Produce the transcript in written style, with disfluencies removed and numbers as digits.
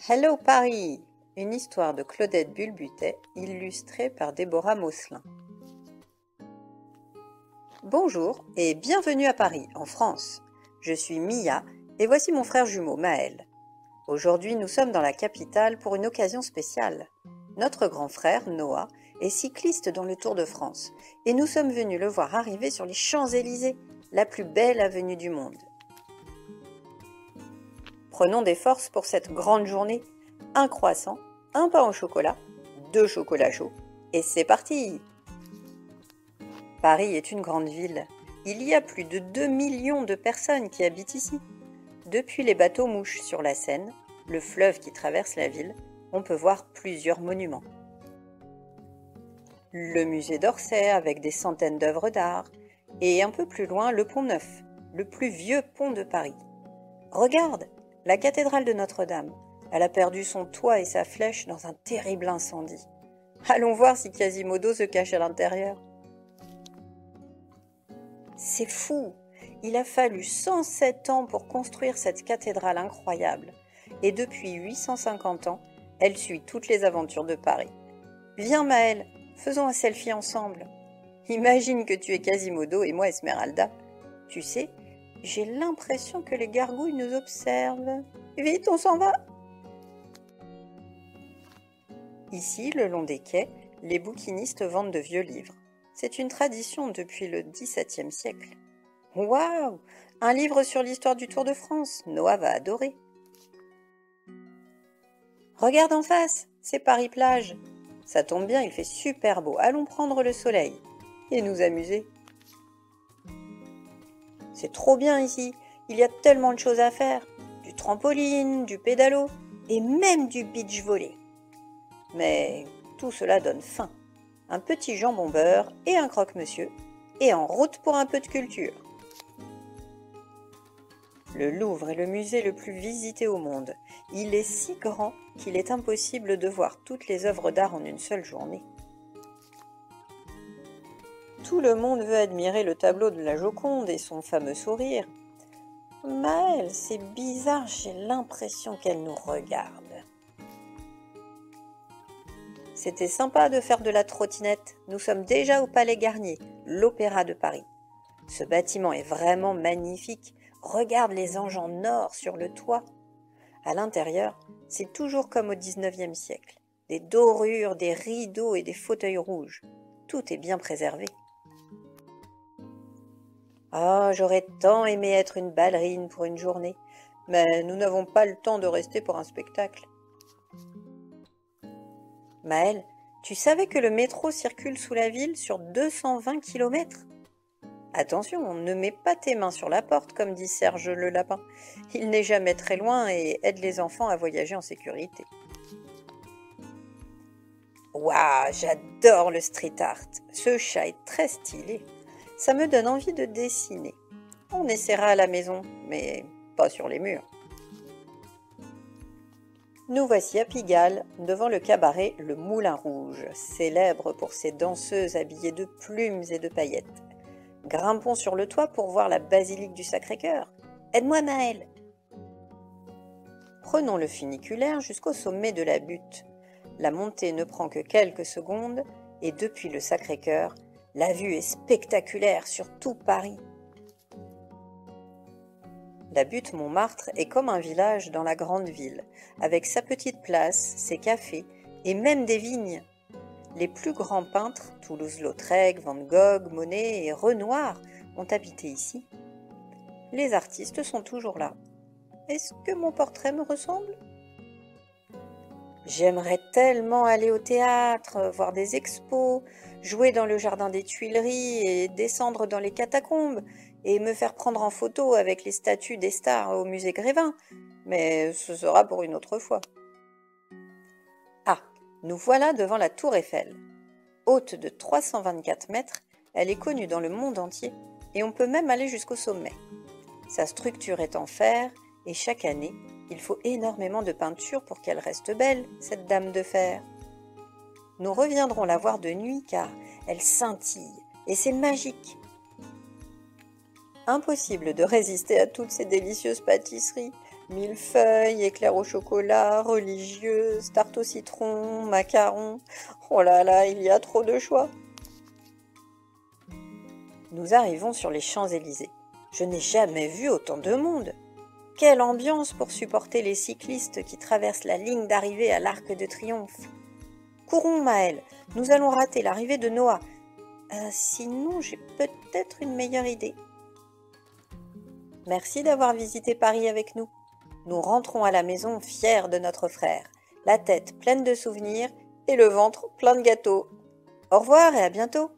Hello Paris! Une histoire de Claudette Bulbutet, illustrée par Déborah Mosselin. Bonjour et bienvenue à Paris, en France. Je suis Mia et voici mon frère jumeau Maël. Aujourd'hui, nous sommes dans la capitale pour une occasion spéciale. Notre grand frère, Noah, est cycliste dans le Tour de France et nous sommes venus le voir arriver sur les Champs-Élysées, la plus belle avenue du monde. Prenons des forces pour cette grande journée. Un croissant, un pain au chocolat, 2 chocolats chauds, et c'est parti! Paris est une grande ville. Il y a plus de 2 millions de personnes qui habitent ici. Depuis les bateaux-mouches sur la Seine, le fleuve qui traverse la ville, on peut voir plusieurs monuments. Le musée d'Orsay avec des centaines d'œuvres d'art, et un peu plus loin le Pont Neuf, le plus vieux pont de Paris. Regarde, la cathédrale de Notre-Dame. Elle a perdu son toit et sa flèche dans un terrible incendie. Allons voir si Quasimodo se cache à l'intérieur. C'est fou! Il a fallu 107 ans pour construire cette cathédrale incroyable. Et depuis 850 ans, elle suit toutes les aventures de Paris. Viens Maël, faisons un selfie ensemble. Imagine que tu es Quasimodo et moi Esmeralda. Tu sais, j'ai l'impression que les gargouilles nous observent. Vite, on s'en va! Ici, le long des quais, les bouquinistes vendent de vieux livres. C'est une tradition depuis le XVIIe siècle. Waouh! Un livre sur l'histoire du Tour de France. Noah va adorer. Regarde en face, c'est Paris-Plage. Ça tombe bien, il fait super beau. Allons prendre le soleil et nous amuser. C'est trop bien ici. Il y a tellement de choses à faire. Du trampoline, du pédalo et même du beach volley. Mais tout cela donne faim. Un petit jambon beurre et un croque-monsieur, et en route pour un peu de culture. Le Louvre est le musée le plus visité au monde. Il est si grand qu'il est impossible de voir toutes les œuvres d'art en une seule journée. Tout le monde veut admirer le tableau de la Joconde et son fameux sourire. Maëlle, c'est bizarre, j'ai l'impression qu'elle nous regarde. C'était sympa de faire de la trottinette. Nous sommes déjà au Palais Garnier, l'Opéra de Paris. Ce bâtiment est vraiment magnifique. Regarde les anges en or sur le toit. À l'intérieur, c'est toujours comme au XIXe siècle. Des dorures, des rideaux et des fauteuils rouges. Tout est bien préservé. Ah, j'aurais tant aimé être une ballerine pour une journée, mais nous n'avons pas le temps de rester pour un spectacle. Maël, tu savais que le métro circule sous la ville sur 220 km? Attention, ne mets pas tes mains sur la porte, comme dit Serge le lapin. Il n'est jamais très loin et aide les enfants à voyager en sécurité. Waouh, j'adore le street art. Ce chat est très stylé. Ça me donne envie de dessiner. On essaiera à la maison, mais pas sur les murs. Nous voici à Pigalle, devant le cabaret Le Moulin Rouge, célèbre pour ses danseuses habillées de plumes et de paillettes. Grimpons sur le toit pour voir la basilique du Sacré-Cœur. Aide-moi Maël. Prenons le funiculaire jusqu'au sommet de la butte. La montée ne prend que quelques secondes et depuis le Sacré-Cœur, la vue est spectaculaire sur tout Paris. La butte Montmartre est comme un village dans la grande ville, avec sa petite place, ses cafés et même des vignes. Les plus grands peintres, Toulouse-Lautrec, Van Gogh, Monet et Renoir, ont habité ici. Les artistes sont toujours là. Est-ce que mon portrait me ressemble? J'aimerais tellement aller au théâtre, voir des expos, jouer dans le jardin des Tuileries et descendre dans les catacombes et me faire prendre en photo avec les statues des stars au musée Grévin, mais ce sera pour une autre fois. Ah, nous voilà devant la Tour Eiffel. Haute de 324 mètres, elle est connue dans le monde entier et on peut même aller jusqu'au sommet. Sa structure est en fer et chaque année, il faut énormément de peinture pour qu'elle reste belle, cette dame de fer. Nous reviendrons la voir de nuit car elle scintille et c'est magique. Impossible de résister à toutes ces délicieuses pâtisseries. Millefeuilles, éclairs au chocolat, religieuses, tarte au citron, macarons. Oh là là, il y a trop de choix. Nous arrivons sur les Champs-Élysées. Je n'ai jamais vu autant de monde. Quelle ambiance pour supporter les cyclistes qui traversent la ligne d'arrivée à l'Arc de Triomphe. Courons, Maëlle, nous allons rater l'arrivée de Noah. Sinon, j'ai peut-être une meilleure idée. Merci d'avoir visité Paris avec nous. Nous rentrons à la maison fiers de notre frère, la tête pleine de souvenirs et le ventre plein de gâteaux. Au revoir et à bientôt.